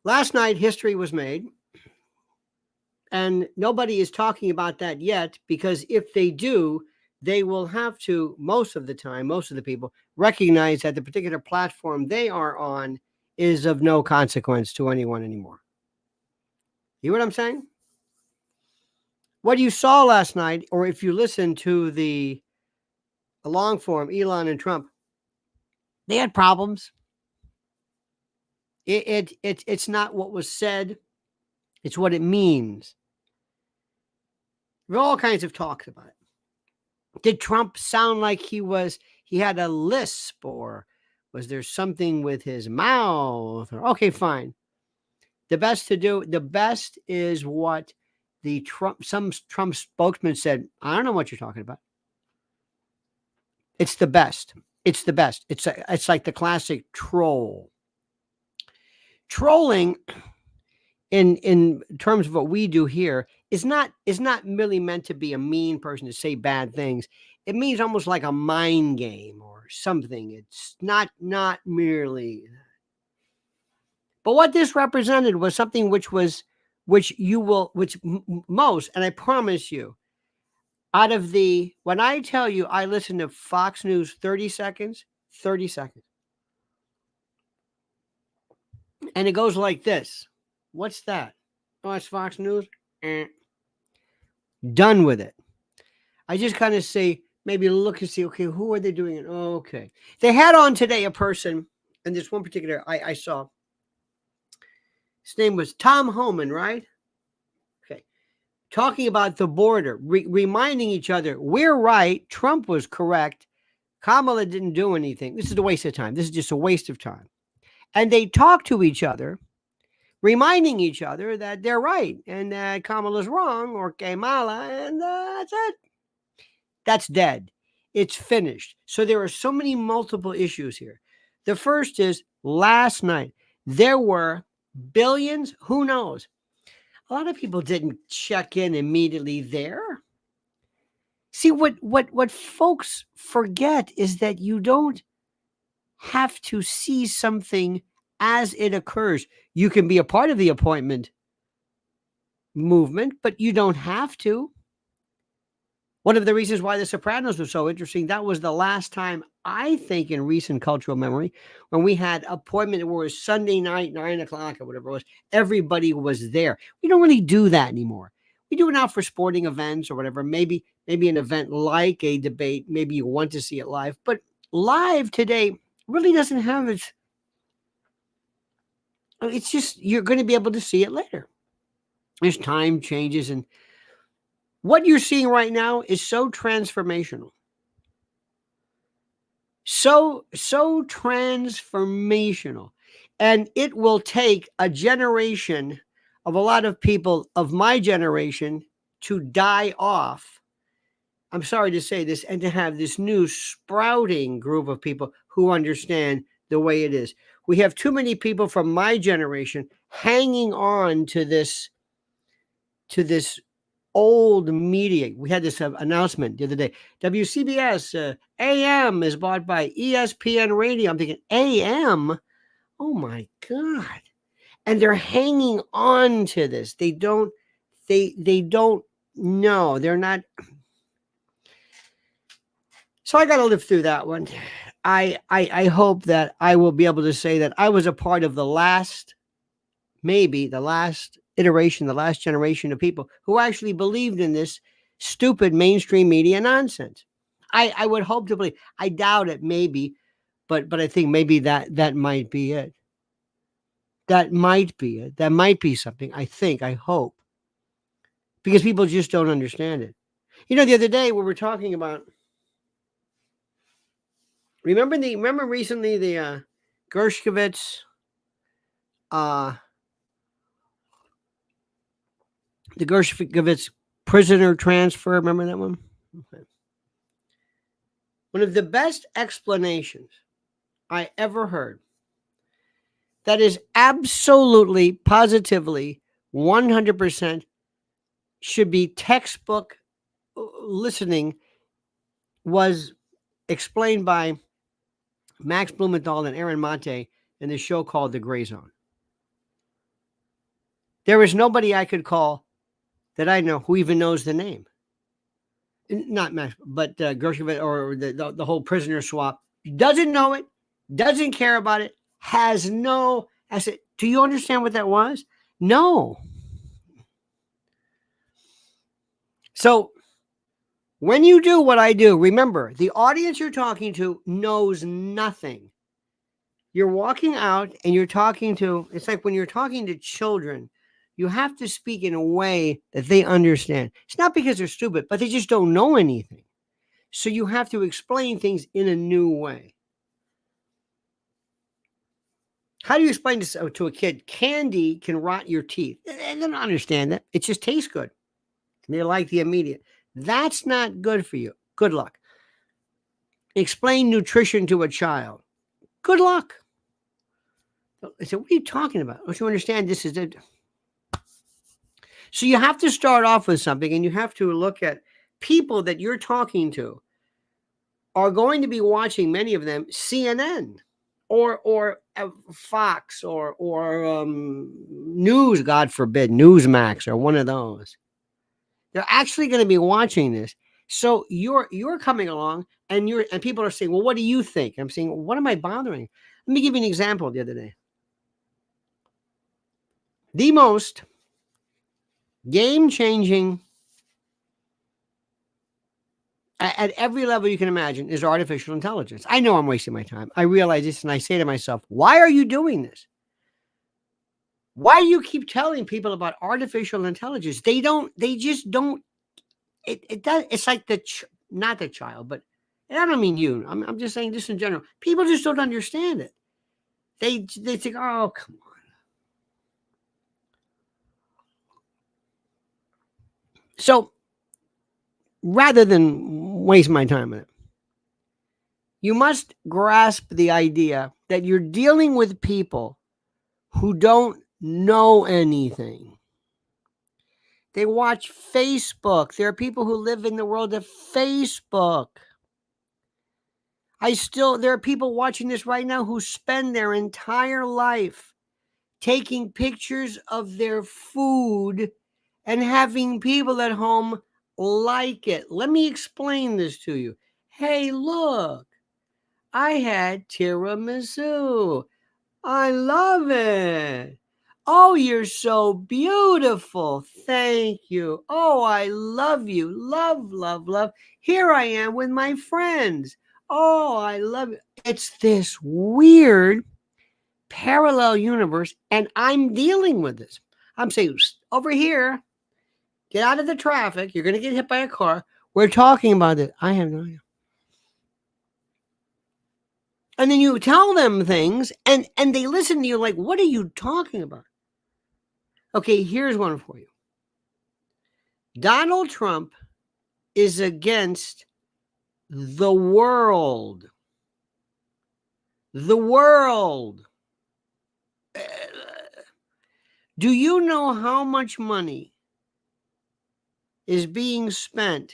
Last night, history was made, and nobody is talking about that yet because if they do, they will have to, most of the time, most of the people recognize that the particular platform they are on is of no consequence to anyone anymore. You know what I'm saying? What you saw last night, or if you listen to the long form, Elon and Trump, they had problems. It's not what was said, it's what it means. There are all kinds of talks about it. Did Trump sound like he had a lisp, or was there something with his mouth? Or, okay, fine. The best is what some Trump spokesman said. I don't know what you're talking about. It's the best. It's the best. It's like the classic troll. Trolling in terms of what we do here is not really meant to be a mean person to say bad things. It means almost like a mind game or something. It's not merely. But what this represented was something which most, and I promise you, out of when I tell you I listen to Fox News 30 seconds, and it goes like this. What's that? Oh, it's Fox News. Done with it. I just kind of say, maybe look and see, okay, who are they doing it? Oh, okay. They had on today a person, and this one particular I saw. His name was Tom Homan, right? Okay. Talking about the border, reminding each other, we're right. Trump was correct. Kamala didn't do anything. This is a waste of time. This is just a waste of time. And they talk to each other, reminding each other that they're right and that Kamala's wrong, or Kamala, and that's it. That's dead. It's finished. So there are so many multiple issues here. The first is last night, there were billions, who knows? A lot of people didn't check in immediately there. See, what folks forget is that you don't have to see something as it occurs. You can be a part of the appointment movement, but you don't have to. One of the reasons why The Sopranos was so interesting, that was the last time, I think, in recent cultural memory, when we had appointment where it was Sunday night, 9 o'clock or whatever it was, everybody was there. We don't really do that anymore. We do it now for sporting events or whatever, maybe an event like a debate, maybe you want to see it live, but live today really doesn't have it's just, you're going to be able to see it later. There's time changes, and what you're seeing right now is so transformational. So transformational. And it will take a generation of a lot of people of my generation to die off. I'm sorry to say this, and to have this new sprouting group of people who understand the way it is. We have too many people from my generation hanging on to this old media. We had this announcement the other day. WCBS AM is bought by ESPN Radio. I'm thinking, AM? Oh my God. And they're hanging on to this. They don't know. They're not. So I got to live through that one. I hope that I will be able to say that I was a part of maybe the last iteration, the last generation of people who actually believed in this stupid mainstream media nonsense. I would hope to believe. I doubt it, maybe, but I think maybe that might be it. That might be it. That might be something. I hope. Because people just don't understand it. You know, the other day we were talking about, remember recently the Gershkovich the Gershkovich prisoner transfer. Remember that one? Okay. One of the best explanations I ever heard, that is absolutely, positively, 100% should be textbook listening, was explained by Max Blumenthal and Aaron Mate in the show called The Gray Zone. There is nobody I could call that I know who even knows the name. Not Max, but Gershkovich or the whole prisoner swap. Doesn't know it, doesn't care about it, has no. I said, do you understand what that was? No. So when you do what I do, remember the audience you're talking to knows nothing. You're walking out and you're talking to, it's like when you're talking to children, you have to speak in a way that they understand. It's not because they're stupid, but they just don't know anything. So you have to explain things in a new way. How do you explain this to a kid? Candy can rot your teeth. They don't understand that. It just tastes good. They like the immediate. That's not good for you. Good luck. Explain nutrition to a child. Good luck. I said, what are you talking about? Don't you understand? This is it. So you have to start off with something, and you have to look at people that you're talking to are going to be watching, many of them, CNN or Fox or News, God forbid, Newsmax or one of those. They're actually going to be watching this. So you're coming along and people are saying, well, what do you think? I'm saying, what am I bothering? Let me give you an example the other day. The most game-changing at every level you can imagine is artificial intelligence. I know I'm wasting my time. I realize this and I say to myself, why are you doing this? Why do you keep telling people about artificial intelligence? They just don't. It does. It's like not the child, but and I don't mean you. I'm just saying this in general. People just don't understand it. They think, oh, come on. So rather than waste my time on it, you must grasp the idea that you're dealing with people who don't know anything. They watch Facebook. There are people who live in the world of Facebook. There are people watching this right now who spend their entire life taking pictures of their food and having people at home like it. Let me explain this to you. Hey, look, I had tiramisu. I love it. Oh, you're so beautiful. Thank you. Oh, I love you. Love, love, love. Here I am with my friends. Oh, I love it. It's this weird parallel universe, and I'm dealing with this. I'm saying, over here, get out of the traffic. You're going to get hit by a car. We're talking about it. I have no idea. And then you tell them things, and they listen to you like, what are you talking about? Okay, here's one for you. Donald Trump is against the world. The world. Do you know how much money is being spent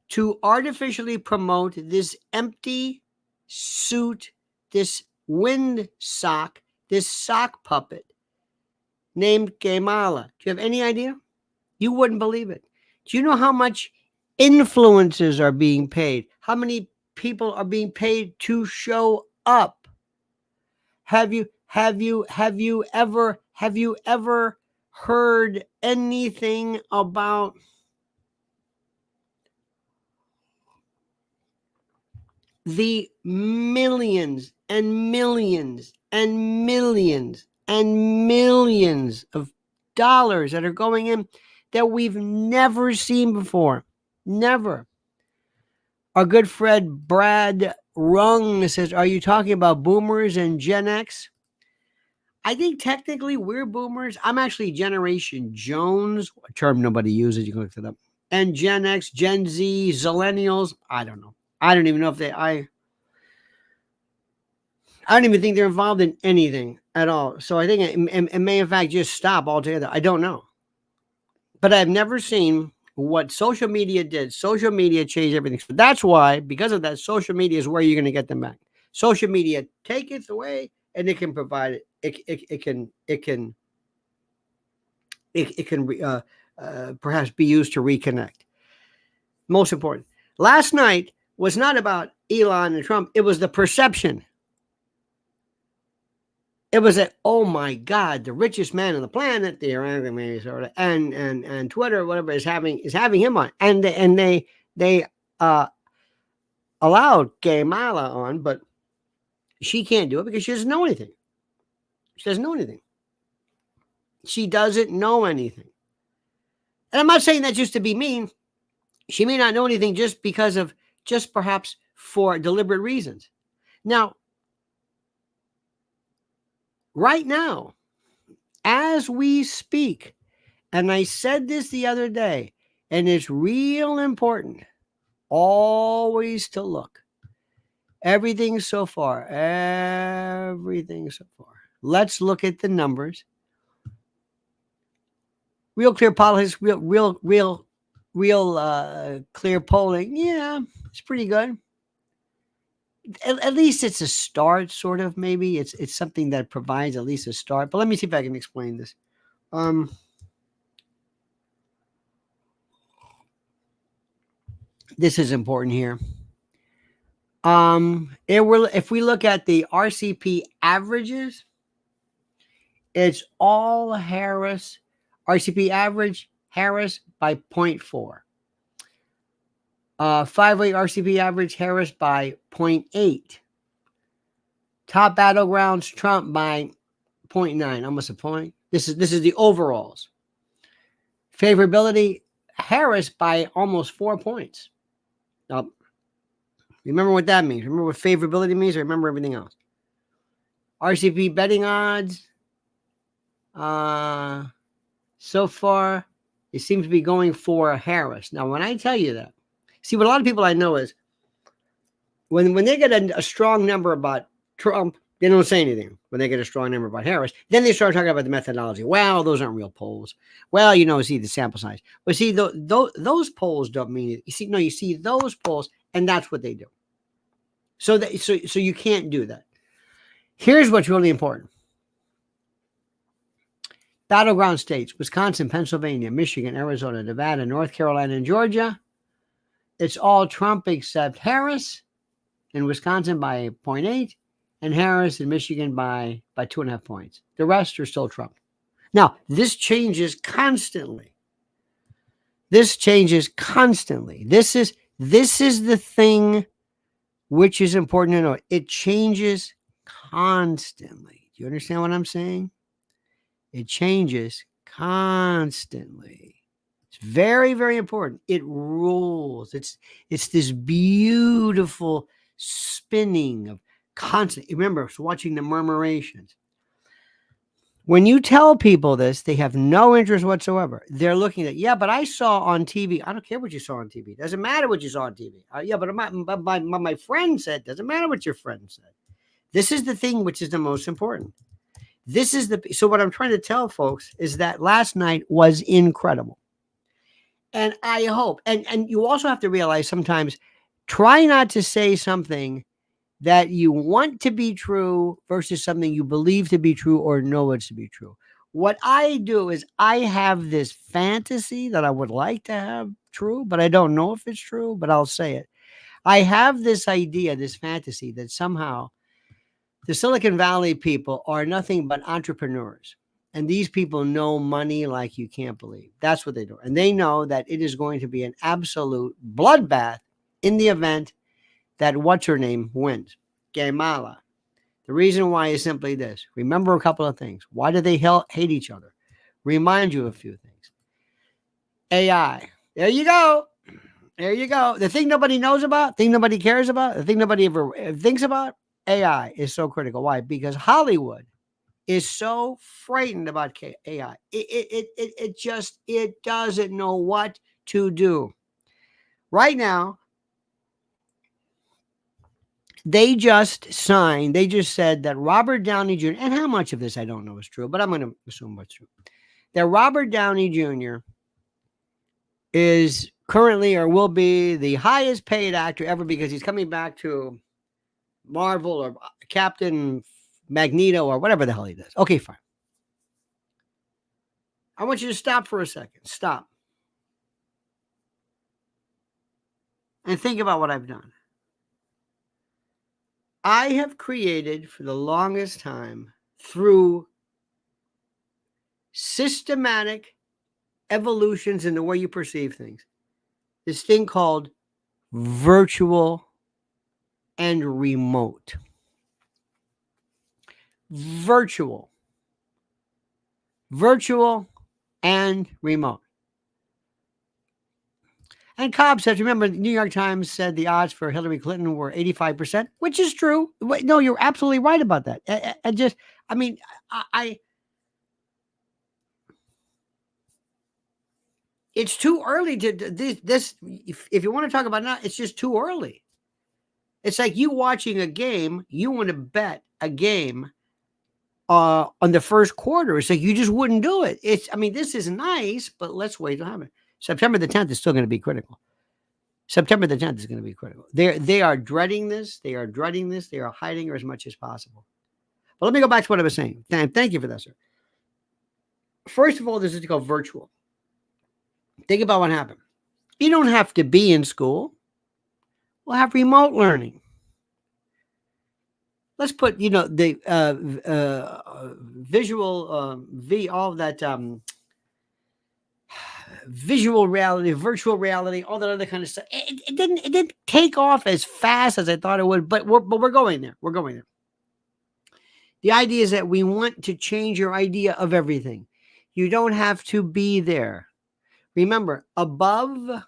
to artificially promote this empty suit, this wind sock, this sock puppet named Kamala? Do you have any idea? You wouldn't believe it. Do you know how much influencers are being paid? How many people are being paid to show up? Have you ever heard anything about the millions and millions and millions and millions of dollars that are going in that we've never seen before? Never. Our good friend Brad Rung says, are you talking about boomers and Gen X? I think technically we're boomers. I'm actually Generation Jones, a term nobody uses. You can look it up. And Gen X, Gen Z, Zillennials. I don't know. I don't even know if I don't even think they're involved in anything at all. So I think it may in fact just stop altogether. I don't know. But I've never seen what social media did. Social media changed everything. So that's why, because of that, social media is where you're going to get them back. Social media take it away and it can provide it. It can it can perhaps be used to reconnect. Most important. Last night was not about Elon and Trump. It was the perception. It was that, oh my God, the richest man on the planet, the Iran and Twitter, whatever, is having him on, and they allowed Kamala on, but she can't do it because she doesn't know anything. She doesn't know anything. She doesn't know anything. And I'm not saying that just to be mean. She may not know anything just perhaps for deliberate reasons. Now, right now, as we speak, and I said this the other day, and it's real important, always to look. Everything so far. Let's look at the numbers. Real clear politics, real clear polling. Yeah, it's pretty good. At least it's a start, sort of, maybe. It's something that provides at least a start. But let me see if I can explain this. This is important here. If we look at the RCP averages, it's all Harris. RCP average, Harris by 0.4. 5-way RCP average, Harris by 0.8. Top battlegrounds, Trump by 0.9, almost a point. This is the overalls. Favorability, Harris by almost 4 points. Now, remember what that means. Remember what favorability means. Or remember everything else. RCP betting odds. So far, it seems to be going for Harris. Now, when I tell you that, see, what a lot of people I know is when they get a strong number about Trump, they don't say anything. When they get a strong number about Harris, then they start talking about the methodology. Well, those aren't real polls. Well, see the sample size. But see, those polls don't mean it. You see those polls, and that's what they do. So you can't do that. Here's what's really important. Battleground states: Wisconsin, Pennsylvania, Michigan, Arizona, Nevada, North Carolina, and Georgia. It's all Trump except Harris in Wisconsin by 0.8 and Harris in Michigan by 2.5 points. The rest are still Trump. Now, this changes constantly. This is the thing which is important to know. It changes constantly. Do you understand what I'm saying? It changes constantly. It's very, very important. It rules. It's this beautiful spinning of constant. Remember, watching the murmurations. When you tell people this, they have no interest whatsoever. They're looking at, yeah, but I saw on TV. I don't care what you saw on TV. Doesn't matter what you saw on TV. Yeah, but my friend said. Doesn't matter what your friend said. This is the thing which is the most important. So what I'm trying to tell folks is that last night was incredible. And I hope, and you also have to realize sometimes, try not to say something that you want to be true versus something you believe to be true or know it's to be true. What I do is I have this fantasy that I would like to have true, but I don't know if it's true, but I'll say it. I have this idea, this fantasy that somehow the Silicon Valley people are nothing but entrepreneurs. And these people know money like you can't believe. That's what they do. And they know that it is going to be an absolute bloodbath in the event that what's-her-name wins, Kamala. The reason why is simply this. Remember a couple of things. Why do they hate each other? Remind you of a few things. AI. There you go. The thing nobody knows about, thing nobody cares about, the thing nobody ever thinks about, AI is so critical. Why? Because Hollywood is so frightened about AI. It doesn't know what to do. Right now, they just said that Robert Downey Jr., and how much of this I don't know is true, but I'm going to assume what's true, that Robert Downey Jr. is currently or will be the highest paid actor ever because he's coming back to Marvel or Captain Magneto or whatever the hell he does. Okay, fine. I want you to stop for a second. Stop. And think about what I've done. I have created for the longest time through systematic evolutions in the way you perceive things, this thing called virtual and remote. Virtual. Virtual and remote. And Cobb says, remember, the New York Times said the odds for Hillary Clinton were 85%, which is true. No, you're absolutely right about that. It's too early to this. If you want to talk about now, it's just too early. It's like you watching a game. You want to bet a game on the first quarter. It's like you just wouldn't do it. This is nice, but let's wait to have it. September the 10th is still going to be critical. September the 10th is going to be critical. They are dreading this. They are dreading this. They are hiding her as much as possible. But let me go back to what I was saying. Thank you for that, sir. First of all, this is called virtual. Think about what happened. You don't have to be in school. We'll have remote learning. Let's put, the visual, all that visual reality, virtual reality, all that other kind of stuff. It didn't take off as fast as I thought it would, but we're going there. We're going there. The idea is that we want to change your idea of everything. You don't have to be there. Remember, above,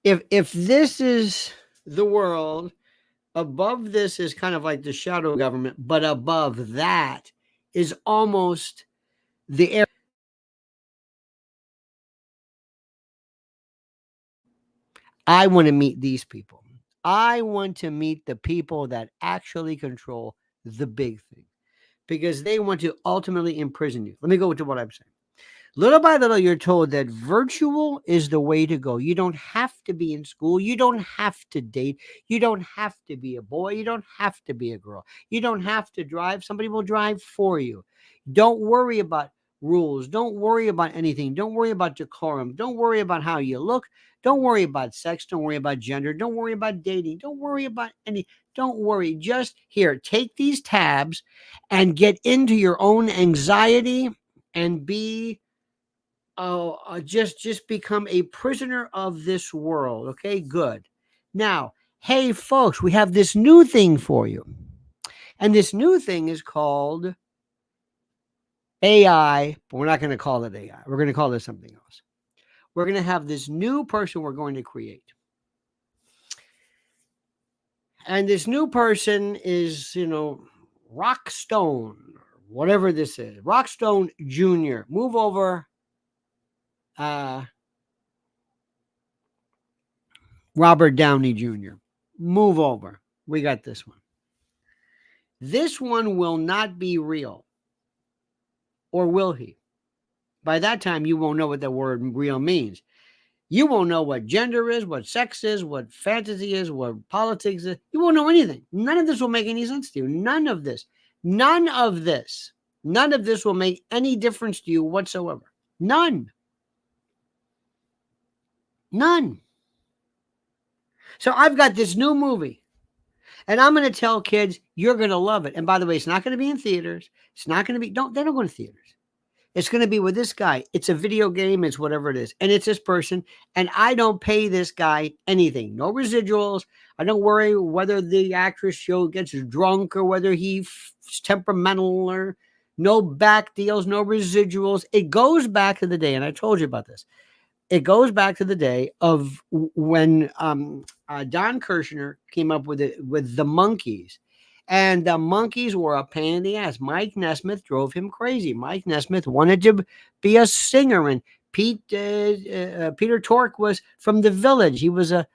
if this is the world, above this is kind of like the shadow government, but above that is almost the air. I want to meet these people. I want to meet the people that actually control the big thing because they want to ultimately imprison you. Let me go to what I'm saying. Little by little, you're told that virtual is the way to go. You don't have to be in school. You don't have to date. You don't have to be a boy. You don't have to be a girl. You don't have to drive. Somebody will drive for you. Don't worry about rules. Don't worry about anything. Don't worry about decorum. Don't worry about how you look. Don't worry about sex. Don't worry about gender. Don't worry about dating. Don't worry about any. Don't worry. Just here, take these tabs and get into your own anxiety and be just become a prisoner of this world. Okay, good. Now, hey folks, we have this new thing for you. And this new thing is called AI, but we're not going to call it AI. We're going to call it something else. We're going to have this new person we're going to create. And this new person is, Rockstone, whatever this is. Rockstone Jr. Move over. Robert Downey Jr. Move over. We got this one. This one will not be real. Or will he? By that time, you won't know what the word real means. You won't know what gender is, what sex is, what fantasy is, what politics is. You won't know anything. None of this will make any sense to you. None of this. None of this. None of this will make any difference to you whatsoever. None. None. So I've got this new movie. And I'm going to tell kids, you're going to love it. And by the way, it's not going to be in theaters. It's not going to be, they don't go to theaters. It's going to be with this guy. It's a video game. It's whatever it is. And it's this person. And I don't pay this guy anything. No residuals. I don't worry whether the actress show gets drunk or whether he's temperamental or no back deals, no residuals. It goes back to the day. And I told you about this. It goes back to the day of when Don Kirshner came up with it with the Monkees. And the Monkees were a pain in the ass. Mike Nesmith drove him crazy. Mike Nesmith wanted to be a singer, and Peter Tork was from the Village. He was a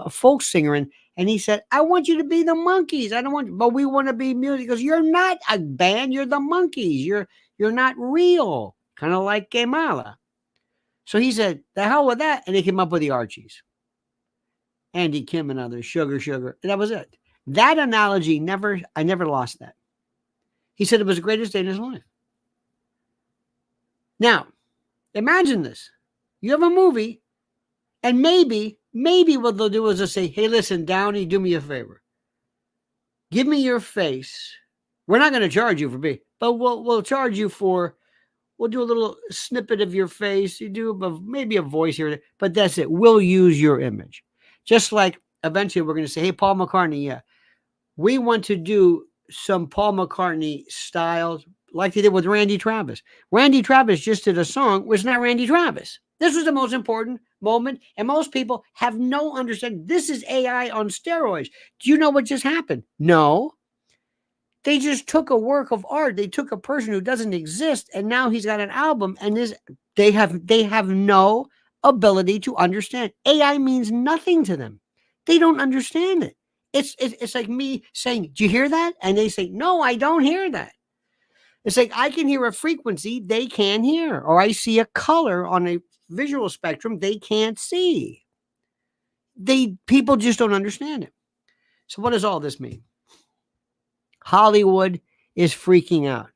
folk singer, and he said, "I want you to be the Monkees. I don't want, but we want to be music." He goes, "You're not a band. You're the Monkees. You're not real." Kind of like Kamala. So he said, "The hell with that," and they came up with the Archies. Andy Kim and others, Sugar, and that was it. That analogy I never lost that. He said it was the greatest day in his life. Now, imagine this. You have a movie, and maybe what they'll do is they'll say, hey, listen, Downey, do me a favor. Give me your face. We're not going to charge you for being, but we'll charge you for, we'll do a little snippet of your face. You do maybe a voice here, but that's it. We'll use your image. Just like eventually we're going to say, hey, Paul McCartney, yeah, we want to do some Paul McCartney styles like they did with Randy Travis. Randy Travis just did a song, was not Randy Travis. This was the most important moment, and most people have no understanding. This is AI on steroids. Do you know what just happened? No. They just took a work of art. They took a person who doesn't exist, and now he's got an album, and they have no ability to understand. AI means nothing to them. They don't understand it. It's like me saying, do you hear that? And they say, no, I don't hear that. It's like I can hear a frequency they can't hear, or I see a color on a visual spectrum they can't see. People just don't understand it. So what does all this mean? Hollywood is freaking out.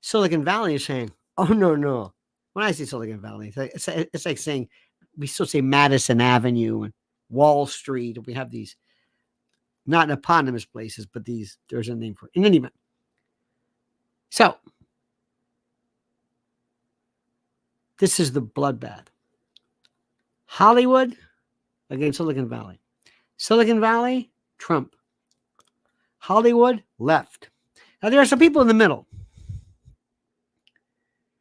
Silicon Valley is saying, oh, no. When I say Silicon Valley, it's like saying, we still say Madison Avenue and Wall Street. We have these, not eponymous places, but there's a name for it. In any event. So, this is the bloodbath. Hollywood against Silicon Valley. Silicon Valley, Trump. Hollywood, left. Now, there are some people in the middle.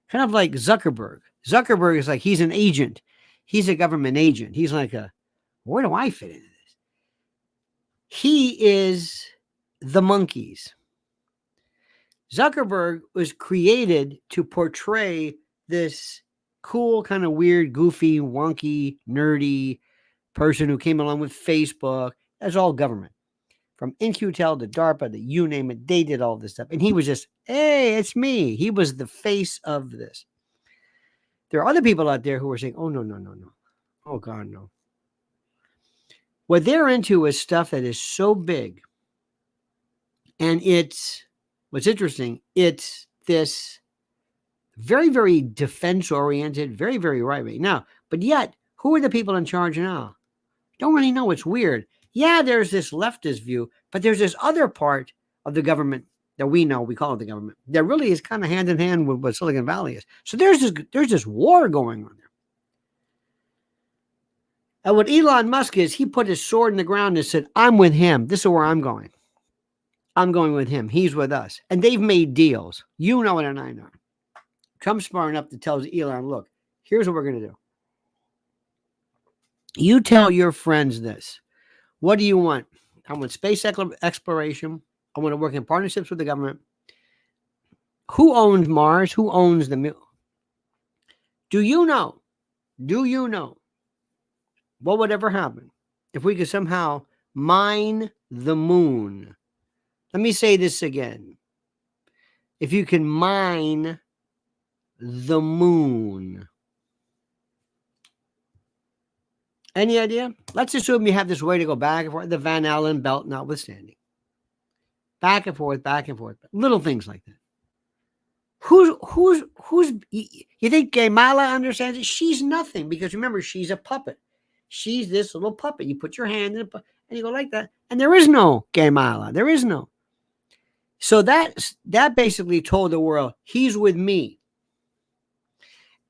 Kind of like Zuckerberg. Zuckerberg is like, he's an agent. He's a government agent. He's like where do I fit into this? He is the monkeys. Zuckerberg was created to portray this cool, kind of weird, goofy, wonky, nerdy person who came along with Facebook. That's all government. From In-Q-Tel to DARPA to you name it, they did all this stuff. And he was just, hey, it's me. He was the face of this. There are other people out there who are saying, oh, no. Oh, God, no. What they're into is stuff that is so big. And what's interesting, it's this very, very defense-oriented, very, very right-wing. Now, but yet, who are the people in charge now? Don't really know. It's weird. Yeah, there's this leftist view, but there's this other part of the government that we know, we call it the government, that really is kind of hand in hand with what Silicon Valley is. So there's this war going on there. And what Elon Musk is, he put his sword in the ground and said, I'm with him. This is where I'm going. I'm going with him. He's with us. And they've made deals. You know it and I know. Trump's smart enough to tell Elon, look, here's what we're going to do. You tell your friends this. What do you want? I want space exploration. I want to work in partnerships with the government. Who owns Mars? Who owns the moon? Do you know what would ever happen if we could somehow mine the moon? Let me say this again. If you can mine the moon. Any idea? Let's assume you have this way to go back and forth, the Van Allen belt notwithstanding. Back and forth, little things like that. Who's you think Kamala understands it? She's nothing, because remember, she's a puppet. She's this little puppet. You put your hand in it and you go like that. And there is no Kamala. There is no. So that basically told the world, he's with me.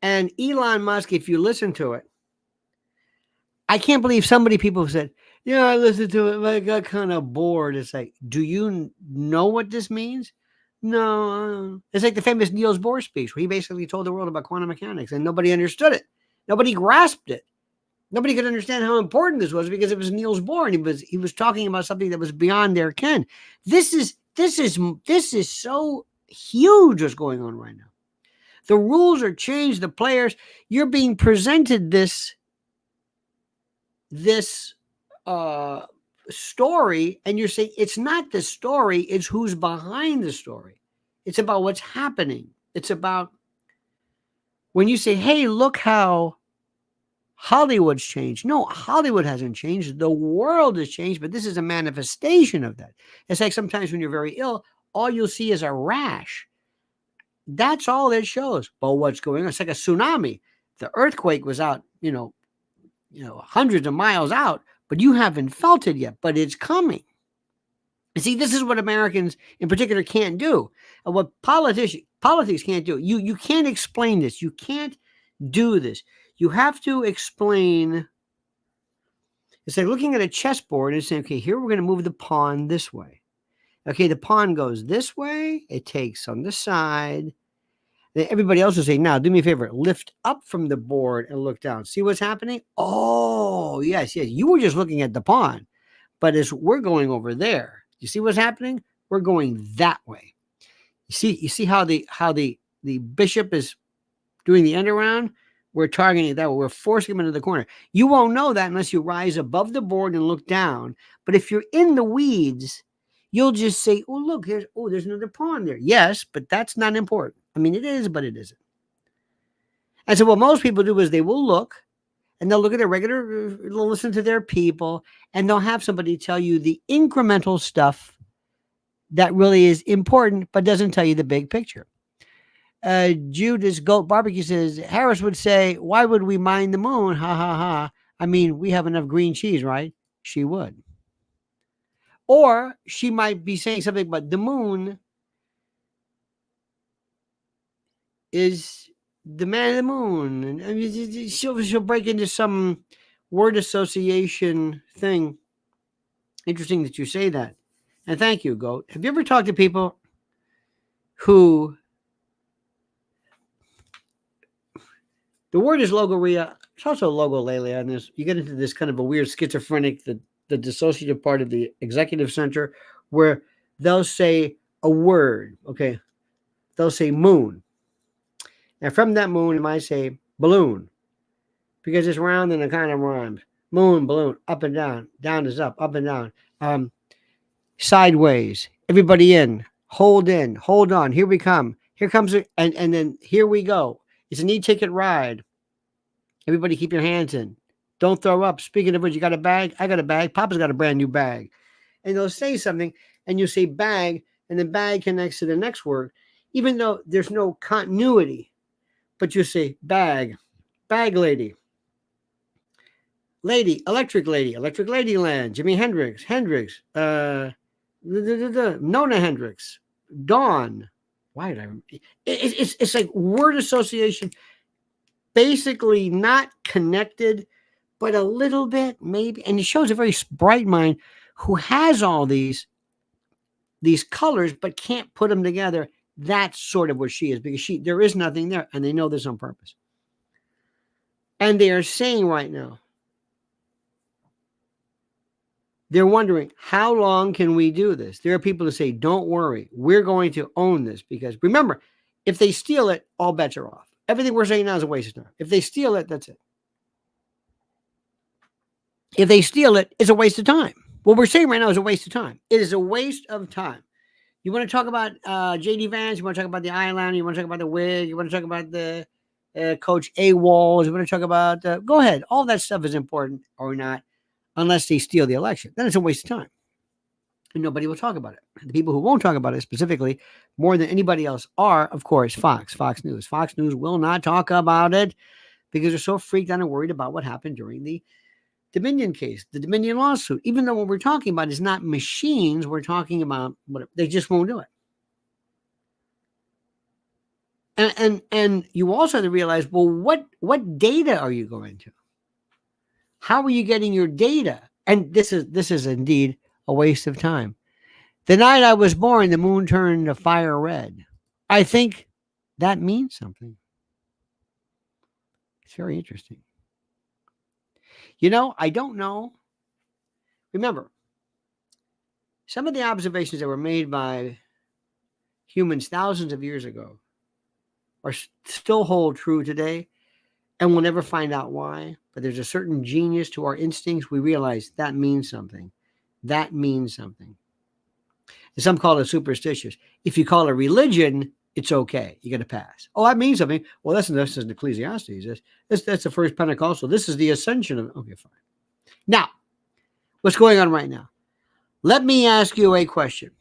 And Elon Musk, if you listen to it, I can't believe so many people have said, yeah, I listened to it, but I got kind of bored. It's like, do you know what this means? No. It's like the famous Niels Bohr speech, where he basically told the world about quantum mechanics, and nobody understood it. Nobody grasped it. Nobody could understand how important this was, because it was Niels Bohr, and he was talking about something that was beyond their ken. This is so huge what's going on right now. The rules are changed. The players, you're being presented this story, and you're saying it's not the story, it's who's behind the story. It's about what's happening. It's about when you say, hey, look how Hollywood's changed. No, Hollywood hasn't changed. The world has changed, but this is a manifestation of that. It's like sometimes when you're very ill, all you'll see is a rash. That's all it shows. But what's going on? It's like a tsunami. The earthquake was out, hundreds of miles out, but you haven't felt it yet, but it's coming. And see, this is what Americans in particular can't do. And what politics can't do. You can't explain this. You can't do this. You have to explain. It's like looking at a chessboard and saying, okay, here we're going to move the pawn this way. Okay, the pawn goes this way. It takes on the side. Then everybody else will say, now do me a favor, lift up from the board and look down. See what's happening? Oh, yes. You were just looking at the pawn, but as we're going over there, you see what's happening? We're going that way. You see how the bishop is doing the end around? We're targeting it that way. We're forcing him into the corner. You won't know that unless you rise above the board and look down. But if you're in the weeds, you'll just say, oh, look, there's another pawn there. Yes, but that's not important. I mean, it is, but it isn't. And so what most people do is they will look, and they'll look at they'll listen to their people, and they'll have somebody tell you the incremental stuff that really is important, but doesn't tell you the big picture. Judas Goat Barbecue says, Harris would say, why would we mine the moon? Ha, ha, ha. I mean, we have enough green cheese, right? She would. Or she might be saying something, but the moon is the man of the moon. And I mean, she'll break into some word association thing. Interesting that you say that. And thank you, Goat. Have you ever talked to people who... The word is logoria. It's also logolalia on this. You get into this kind of a weird schizophrenic, the dissociative part of the executive center, where they'll say a word. Okay. They'll say moon. And from that moon, it might say balloon, because it's round and it kind of rhymes. Moon, balloon, up and down. Down is up and down. Sideways. Everybody in. Hold on. Here we come. Here comes it. And then here we go. It's an e-ticket ride. Everybody keep your hands in. Don't throw up. Speaking of which, you got a bag? I got a bag. Papa's got a brand new bag. And they'll say something, and you say bag, and the bag connects to the next word, even though there's no continuity. But you say bag lady, electric lady land, Jimi Hendrix, Nona Hendrix, Dawn. Why did I? It's like word association, basically not connected, but a little bit maybe. And it shows a very bright mind who has all these colors, but can't put them together. That's sort of what she is, because there is nothing there, and they know this on purpose. And they are saying right now, they're wondering, how long can we do this? There are people who say, don't worry, we're going to own this, because remember, if they steal it, all bets are off. Everything we're saying now is a waste of time. If they steal it, that's it. If they steal it, it's a waste of time. What we're saying right now is a waste of time. It is a waste of time. You want to talk about J.D. Vance? You want to talk about the eyeliner? You want to talk about the wig? You want to talk about the Coach A-Walls? You want to talk about... go ahead. All that stuff is important or not, unless they steal the election. Then it's a waste of time. And nobody will talk about it. The people who won't talk about it specifically, more than anybody else, are, of course, Fox News. Fox News will not talk about it because they're so freaked out and worried about what happened during the Dominion case, the Dominion lawsuit. Even though what we're talking about is not machines, we're talking about what they just won't do it. And you also have to realize, well, what data are you going to? How are you getting your data? And this is indeed a waste of time. The night I was born, the moon turned to fire red. I think that means something. It's very interesting. I don't know. Remember, some of the observations that were made by humans thousands of years ago are still hold true today, and we'll never find out why. But there's a certain genius to our instincts. We realize that means something. That means something. And some call it superstitious. If you call it religion, it's okay. You get a pass. Oh, that means something. Well, that's in Ecclesiastes. That's the first Pentecostal. This is the ascension of... Okay, fine. Now, what's going on right now? Let me ask you a question.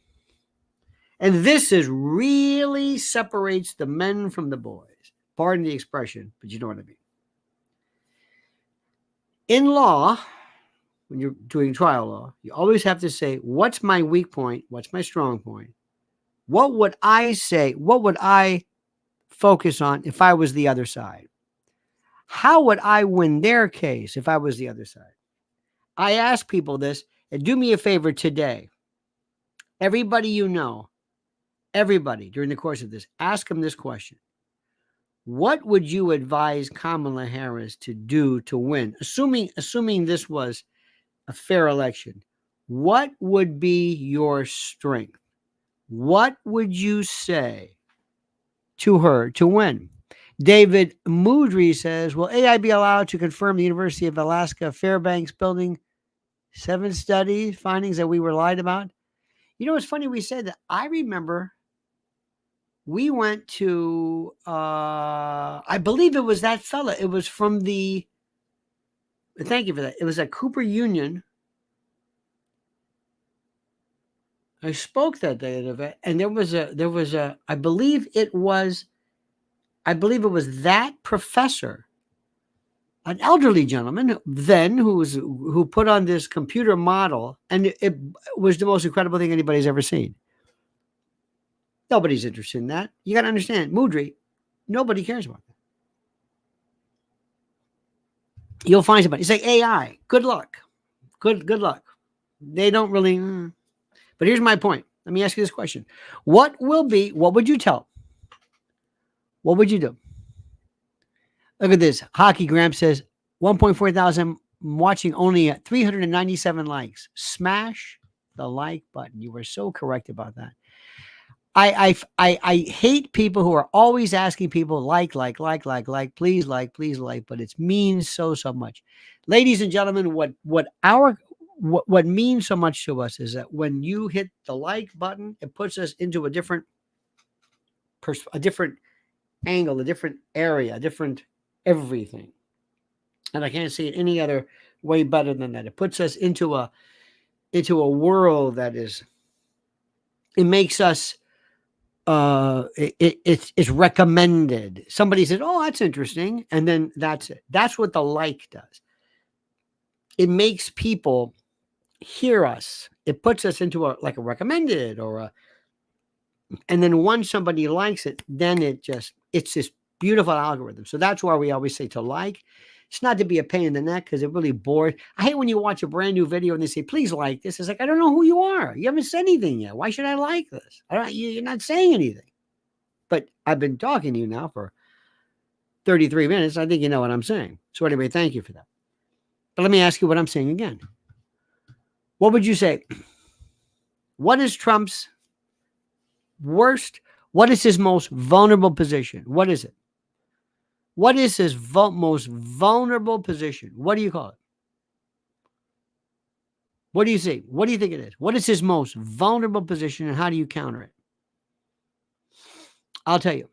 And this is really separates the men from the boys. Pardon the expression, but you know what I mean. In law, when you're doing trial law, you always have to say, what's my weak point? What's my strong point? What would I say? What would I focus on if I was the other side? How would I win their case if I was the other side? I ask people this, and do me a favor today. Everybody you know, everybody during the course of this, ask them this question. What would you advise Kamala Harris to do to win? Assuming this was a fair election, what would be your strength? What would you say to her to win? David Moudry says, will AI be allowed to confirm the University of Alaska Fairbanks building 7 studies findings that we were lied about? You know, it's funny we said that. I remember we went to, I believe it was that fella. It was from thank you for that. It was at Cooper Union. I spoke that day at an event, and there was a, I believe it was that professor, an elderly gentleman then who put on this computer model, and it was the most incredible thing anybody's ever seen. Nobody's interested in that. You got to understand, Moudry, nobody cares about that. You'll find somebody. It's like AI. Good luck. Good luck. They don't really. But here's my point. Let me ask you this question. What would you tell? What would you do? Look at this. Hockey Gramp says 1.4 thousand watching, only at 397 likes. Smash the like button. You were so correct about that. I hate people who are always asking people like, please like, but it means so much. Ladies and gentlemen, what means so much to us is that when you hit the like button, it puts us into a different angle, a different area, a different everything. And I can't see it any other way better than that. It puts us into a world that is, it makes us, it's recommended. Somebody says, oh, that's interesting. And then that's it. That's what the like does. It makes people hear us. It puts us into a recommended and then once somebody likes it, then it's this beautiful algorithm. So that's why we always say to like. It's not to be a pain in the neck because it really bores. I hate when you watch a brand new video and they say, please like this. It's like, I don't know who you are. You haven't said anything yet. Why should I like this? You're not saying anything. But I've been talking to you now for 33 minutes. I think you know what I'm saying. So anyway, thank you for that. But let me ask you what I'm saying again. What would you say? What is Trump's worst? What is his most vulnerable position? What is it? What is his most vulnerable position? What do you call it? What do you see? What do you think it is? What is his most vulnerable position and how do you counter it? I'll tell you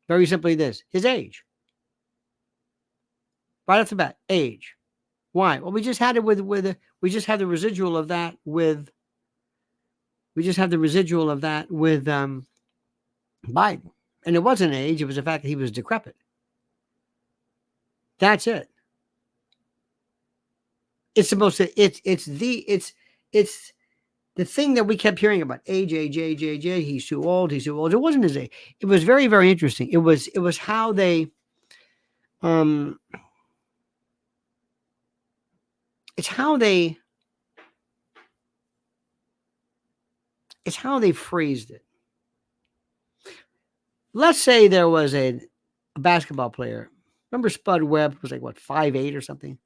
very simply this, his age. Right off the bat, age. Why? Well, we just had it we just had the residual of that with Biden. And it wasn't age, it was the fact that he was decrepit. That's it. It's the most, it's the thing that we kept hearing about. Age, he's too old. It wasn't his age. It was very, very interesting. It was how they, it's how they phrased it. Let's say there was a basketball player. Remember Spud Webb was like, what, 5'8" or something?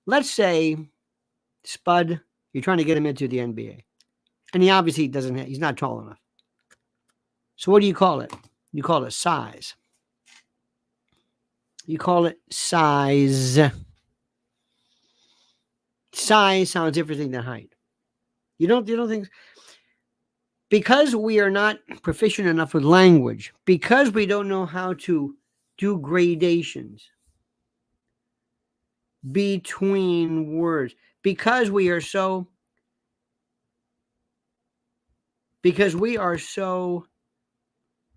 Let's say Spud, you're trying to get him into the NBA. And he obviously he's not tall enough. So what do you call it? You call it size. You call it size. Size sounds different than height. You don't think, because we are not proficient enough with language, because we don't know how to do gradations between words, because we are so because we are so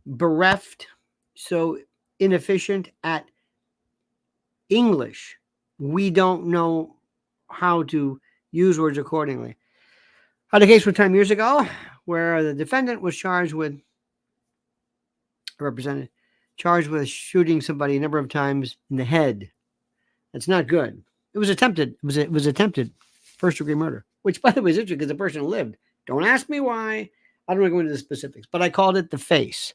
bereft, so inefficient at English. We don't know how to use words accordingly. I had a case one time years ago where the defendant was represented, charged with shooting somebody a number of times in the head. That's not good. It was attempted. It was attempted first degree murder, which by the way is interesting because the person lived. Don't ask me why. I don't want to go into the specifics, but I called it the face.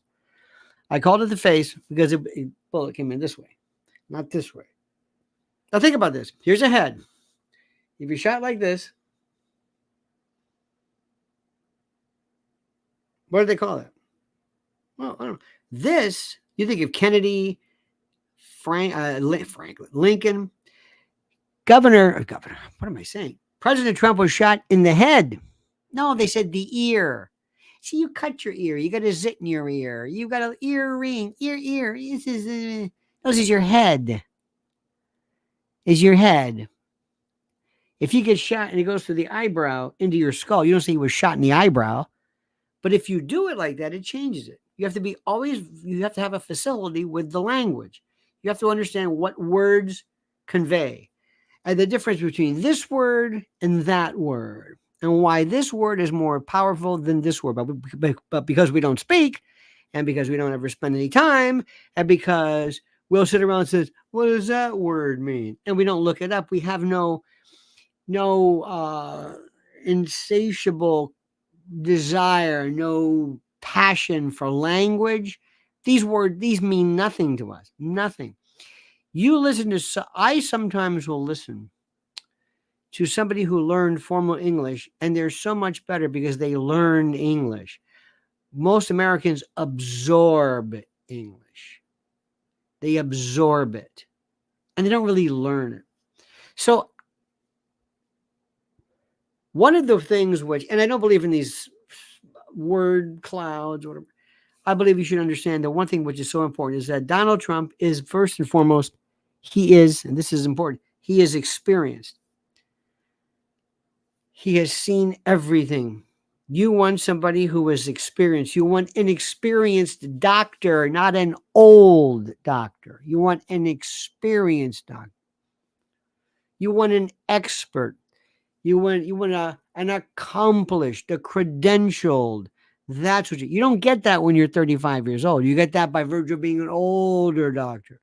I called it the face because the bullet came in this way, not this way. Now think about this. Here's a head. If you shot like this, what do they call it? Well, I don't know. This, you think of Kennedy, Franklin, Lincoln, Governor, what am I saying? President Trump was shot in the head. No, they said the ear. See, you cut your ear. You got a zit in your ear. You got an earring. Ear. This is your head. Is your head. If you get shot and it goes through the eyebrow into your skull, you don't say he was shot in the eyebrow. But if you do it like that, it changes it. You have to have a facility with the language. You have to understand what words convey. And the difference between this word and that word, and why this word is more powerful than this word. But because we don't speak, and because we don't ever spend any time, and because we'll sit around and say, what does that word mean? And we don't look it up. We have no insatiable desire, no passion for language. These mean nothing to us. Nothing. I sometimes will listen to somebody who learned formal English, and they're so much better because they learned English. Most Americans absorb English. They absorb it, and they don't really learn it. So one of the things and I don't believe in these word clouds or whatever, I believe you should understand that one thing which is so important is that Donald Trump is first and foremost, and this is important, he is experienced. He has seen everything. You want somebody who is experienced. You want an experienced doctor, not an old doctor. You want an experienced doctor. You want an expert. You want an accomplished, a credentialed. That's what you don't get that when you're 35 years old. You get that by virtue of being an older doctor,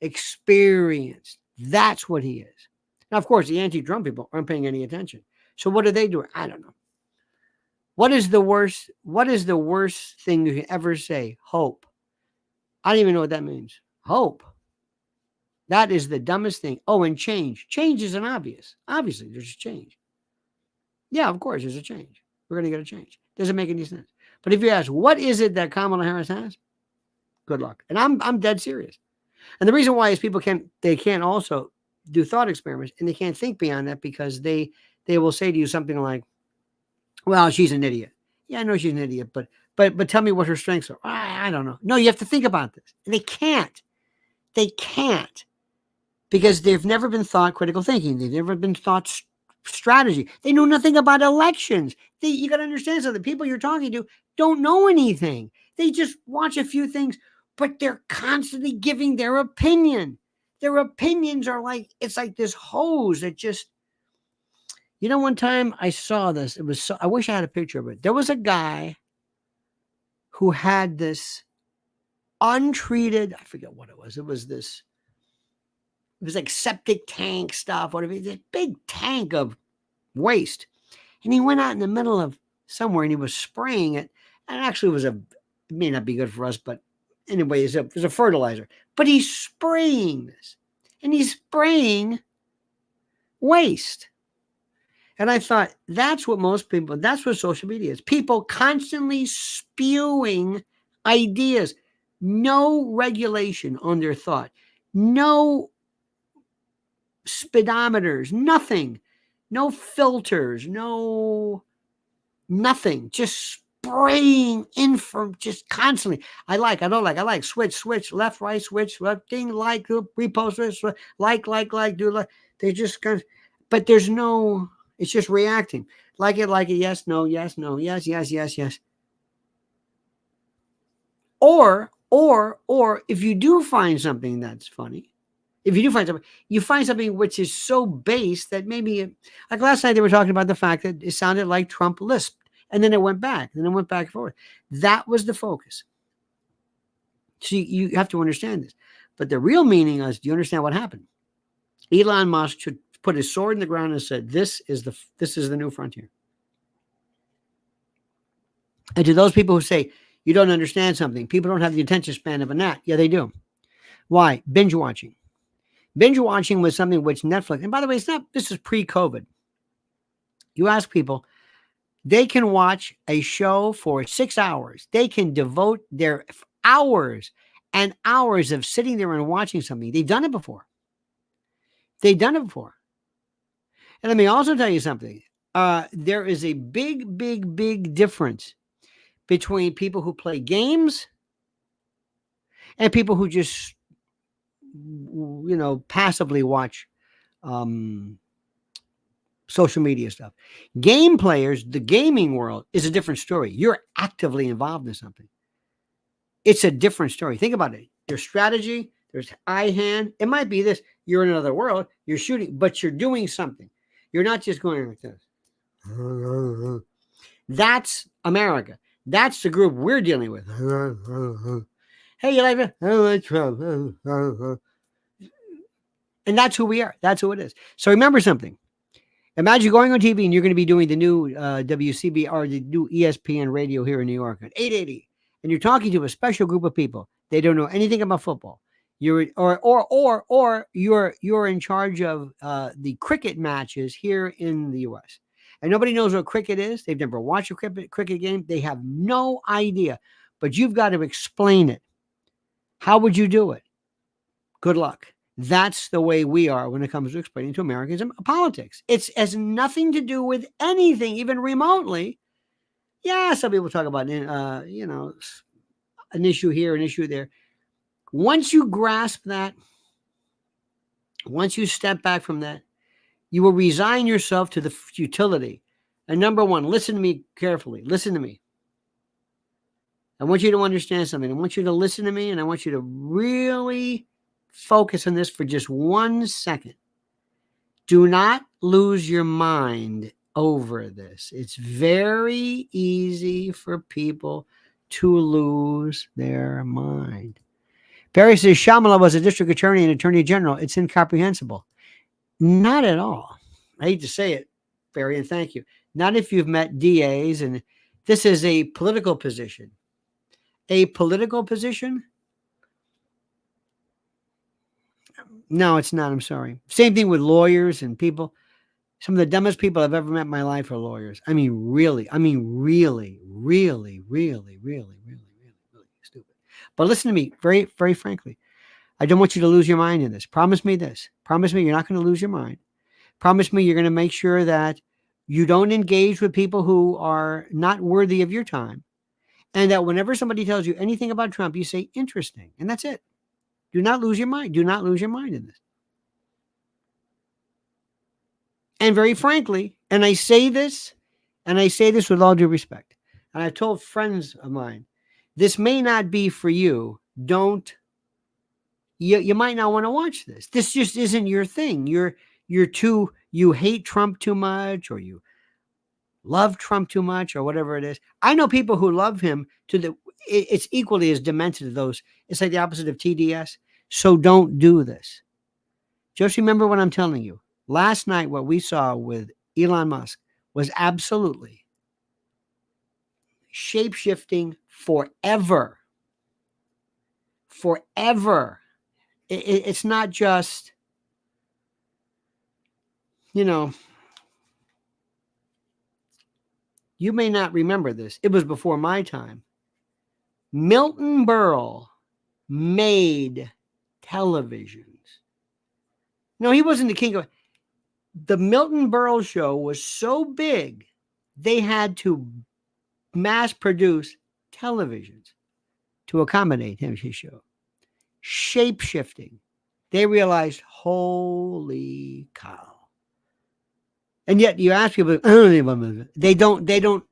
experienced. That's what he is. Now, of course, the anti-Trump people aren't paying any attention. So what are they doing? I don't know. What is the worst thing you can ever say? Hope. I don't even know what that means. Hope. That is the dumbest thing. Oh, and change. Change isn't obvious. Obviously, there's a change. Yeah, of course, there's a change. We're going to get a change. Doesn't make any sense. But if you ask, what is it that Kamala Harris has? Good luck. And I'm dead serious. And the reason why is people can't also do thought experiments, and they can't think beyond that because they will say to you something like, well, she's an idiot. Yeah, I know she's an idiot, but tell me what her strengths are. I don't know. No, you have to think about this. And they can't. They can't because they've never been taught critical thinking. They've never been taught strategy. They know nothing about elections. You got to understand something. The people you're talking to don't know anything. They just watch a few things, but they're constantly giving their opinion. Their opinions are it's like this hose that just, one time I saw this. It was I wish I had a picture of it. There was a guy who had this untreated, I forget what it was. It was like septic tank stuff, whatever. This big tank of waste. And he went out in the middle of somewhere and he was spraying it. And actually it may not be good for us, but anyway, it was a fertilizer. But he's spraying this. And he's spraying waste. And I thought, that's what social media is. People constantly spewing ideas. No regulation on their thought. No speedometers, nothing. No filters, nothing. Just spraying just constantly. I don't like, switch, left, right, switch, left, thing, like, repost, like, do like. They just but there's no, it's just reacting. Like it, yes, no, yes, no, yes, yes, yes, yes. Or if you do find something that's funny, if you do find something, you find something which is so base that maybe, like last night, they were talking about the fact that it sounded like Trump lisped, and then it went back, and it went back and forth. That was the focus. So you have to understand this. But the real meaning is, do you understand what happened? Elon Musk should put his sword in the ground and said, this is the new frontier. And to those people who say, you don't understand something, people don't have the attention span of a gnat. Yeah, they do. Why? Binge watching. Binge watching was something which Netflix, and by the way, this is pre-COVID. You ask people, they can watch a show for 6 hours. They can devote their hours and hours of sitting there and watching something. They've done it before. And let me also tell you something. There is a big, big, big difference between people who play games and people who just, passively watch social media stuff. Game players, the gaming world is a different story. You're actively involved in something. It's a different story. Think about it. There's strategy, there's eye hand. It might be this. You're in another world, you're shooting, but you're doing something. You're not just going like this. That's America. That's the group we're dealing with. Hey, you like it? I like Trump. And that's who we are. That's who it is. So remember something. Imagine going on TV and you're going to be doing the new WCB or the new ESPN radio here in New York at 880, and you're talking to a special group of people. They don't know anything about football. You're you're in charge of the cricket matches here in the U.S. and nobody knows what cricket is. They've never watched a cricket game. They have no idea. But you've got to explain it. How would you do it? Good luck. That's the way we are when it comes to explaining to Americans politics. It has nothing to do with anything, even remotely. Yeah, some people talk about, an issue here, an issue there. Once you grasp that, once you step back from that, you will resign yourself to the futility. And number one, listen to me carefully. Listen to me. I want you to understand something. I want you to listen to me, and I want you to really focus on this for just 1 second. Do not lose your mind over this. It's very easy for people to lose their mind. Barry says Kamala was a district attorney and attorney general. It's incomprehensible. Not at all. I hate to say it, Barry, and thank you. Not if you've met DAs, and this is a political position. A political position? No, it's not. I'm sorry. Same thing with lawyers and people. Some of the dumbest people I've ever met in my life are lawyers. I mean, really, really, really, really, really, really, really, really stupid. But listen to me very, very frankly. I don't want you to lose your mind in this. Promise me this. Promise me you're not going to lose your mind. Promise me you're going to make sure that you don't engage with people who are not worthy of your time. And that whenever somebody tells you anything about Trump, you say, interesting. And that's it. Do not lose your mind. Do not lose your mind in this. And very frankly, and I say this with all due respect, and I've told friends of mine, this may not be for you. You might not want to watch this. This just isn't your thing. You hate Trump too much, or you love Trump too much, or whatever it is. I know people who love him it's equally as demented to those. It's like the opposite of TDS. So don't do this. Just remember what I'm telling you. Last night, what we saw with Elon Musk was absolutely shape-shifting forever. Forever. It's not just, you may not remember this. It was before my time. Milton Berle made televisions. No, he wasn't the king of the Milton Berle show was so big, they had to mass produce televisions to accommodate his show. Shape shifting. They realized, holy cow. And yet you ask people, they don't,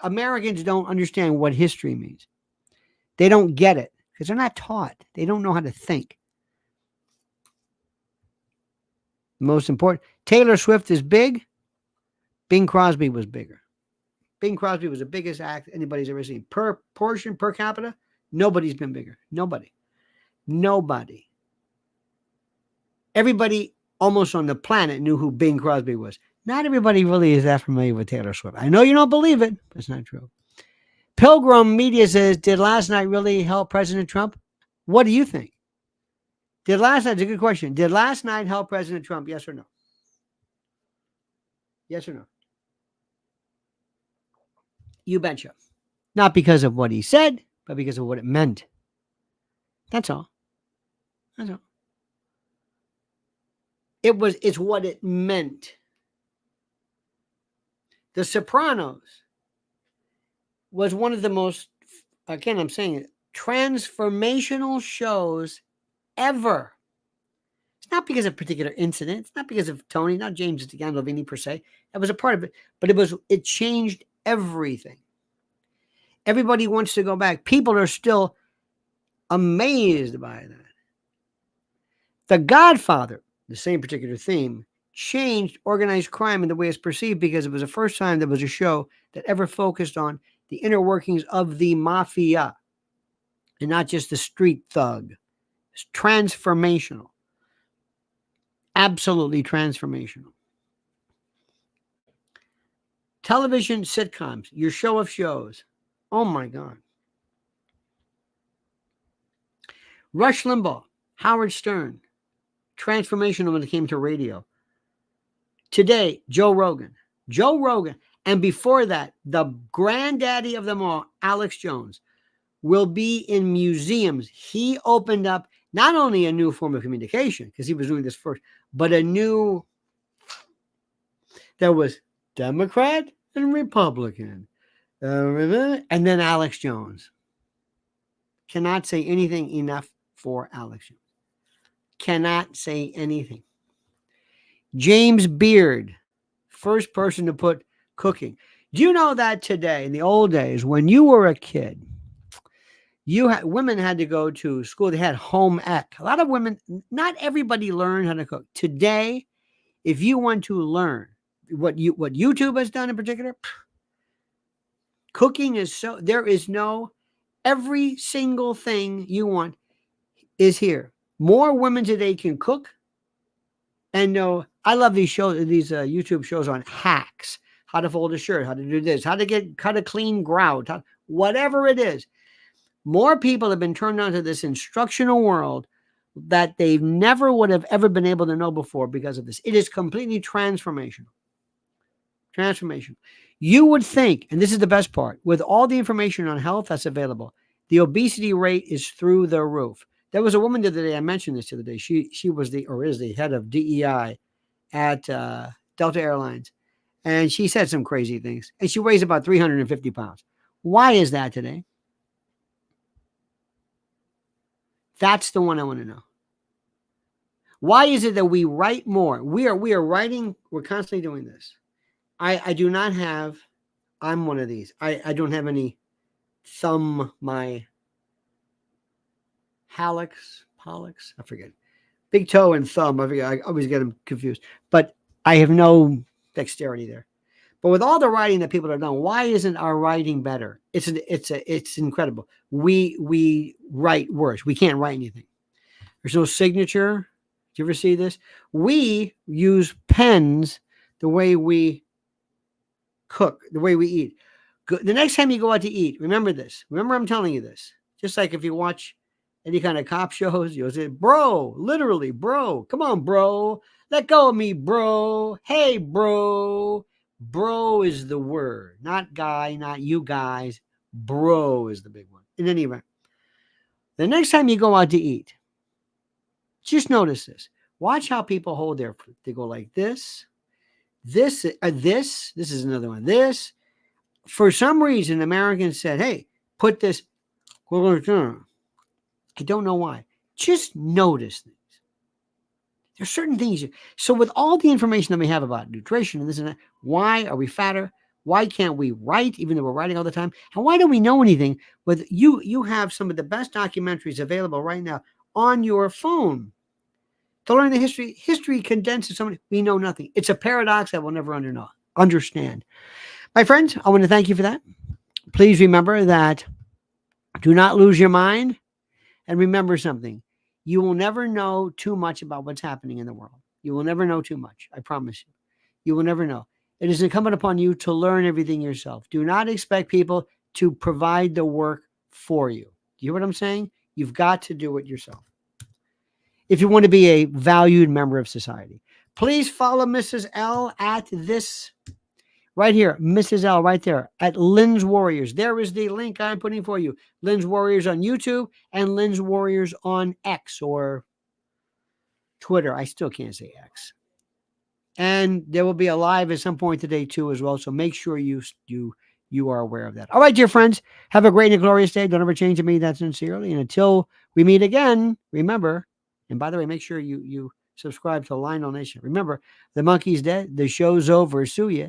Americans don't understand what history means. They don't get it because they're not taught. They don't know how to think. Most important, Taylor Swift is big. Bing Crosby was bigger. Bing Crosby was the biggest act anybody's ever seen. Per portion, per capita, nobody's been bigger. Nobody. Everybody almost on the planet knew who Bing Crosby was. Not everybody really is that familiar with Taylor Swift. I know you don't believe it, but it's not true. Pilgrim Media says, did last night really help President Trump? What do you think? It's a good question. Did last night help President Trump? Yes or no? Yes or no? You betcha. Not because of what he said, but because of what it meant. That's all. That's all. It's what it meant. The Sopranos was one of the most, again, I'm saying it, transformational shows ever. It's not because of a particular incident. It's not because of Tony, not James Gandolfini per se. That was a part of it, but it changed everything. Everybody wants to go back. People are still amazed by that. The Godfather, the same particular theme, changed organized crime in the way it's perceived because it was the first time there was a show that ever focused on the inner workings of the mafia and not just the street thug. It's transformational. Absolutely transformational. Television sitcoms, your show of shows. Oh my God. Rush Limbaugh, Howard Stern, transformational when it came to radio. Today, Joe Rogan. And before that, the granddaddy of them all, Alex Jones, will be in museums. He opened up not only a new form of communication, because he was doing this first, but there was Democrat and Republican. And then Alex Jones. Cannot say anything enough for Alex Jones. Cannot say anything. James Beard, first person to put cooking. Do you know that today, in the old days, when you were a kid, women had to go to school. They had home ec. A lot of women, not everybody learned how to cook. Today, if you want to learn what YouTube has done in particular, cooking is every single thing you want is here. More women today can cook and know. I love these shows, these YouTube shows on hacks, how to fold a shirt, how to do this, how to cut a clean grout, whatever it is. More people have been turned on to this instructional world that they never would have ever been able to know before because of this. It is completely transformational. Transformational. You would think, and this is the best part, with all the information on health that's available, the obesity rate is through the roof. There was a woman the other day, I mentioned this the other day. She was is the head of DEI at Delta Airlines. And she said some crazy things. And she weighs about 350 pounds. Why is that today? That's the one I want to know. Why is it that we write more? We are writing. We're constantly doing this. I do not have. I'm one of these. I don't have any thumb. My pollux. I forget. Big toe and thumb. I forget. I always get them confused. But I have no dexterity there. But with all the writing that people have done, why isn't our writing better? It's incredible. We write worse. We can't write anything. There's no signature. Do you ever see this? We use pens the way we cook, the way we eat. The next time you go out to eat, remember this. Remember, I'm telling you this. Just like if you watch any kind of cop shows, you'll say, bro, literally, bro. Come on, bro. Let go of me, bro. Hey, bro. Bro is the word. Not guy, not you guys. Bro is the big one. In any event, the next time you go out to eat, just notice this. Watch how people hold their food. They go like this. This is another one. This. For some reason, Americans said, hey, put this. I don't know why. Just notice things. There's certain things. So with all the information that we have about nutrition and this and that, why are we fatter? Why can't we write, even though we're writing all the time? And why don't we know anything? With you have some of the best documentaries available right now on your phone to learn the history. History condenses so many. We know nothing. It's a paradox that we'll never understand. My friends, I want to thank you for that. Please remember that do not lose your mind. And remember something. You will never know too much about what's happening in the world. You will never know too much. I promise you. You will never know. It is incumbent upon you to learn everything yourself. Do not expect people to provide the work for you. Do you hear what I'm saying? You've got to do it yourself. If you want to be a valued member of society, please follow Mrs. L at this right here, Mrs. L right there at Lynn's Warriors. There is the link I'm putting for you. Lynn's Warriors on YouTube and Lynn's Warriors on X or Twitter. I still can't say X. And there will be a live at some point today too as well. So make sure you are aware of that. All right, dear friends, have a great and glorious day. Don't ever change to me that sincerely. And until we meet again, remember, and by the way, make sure you subscribe to Lionel Nation. Remember, the monkey's dead. The show's over. Sue ya.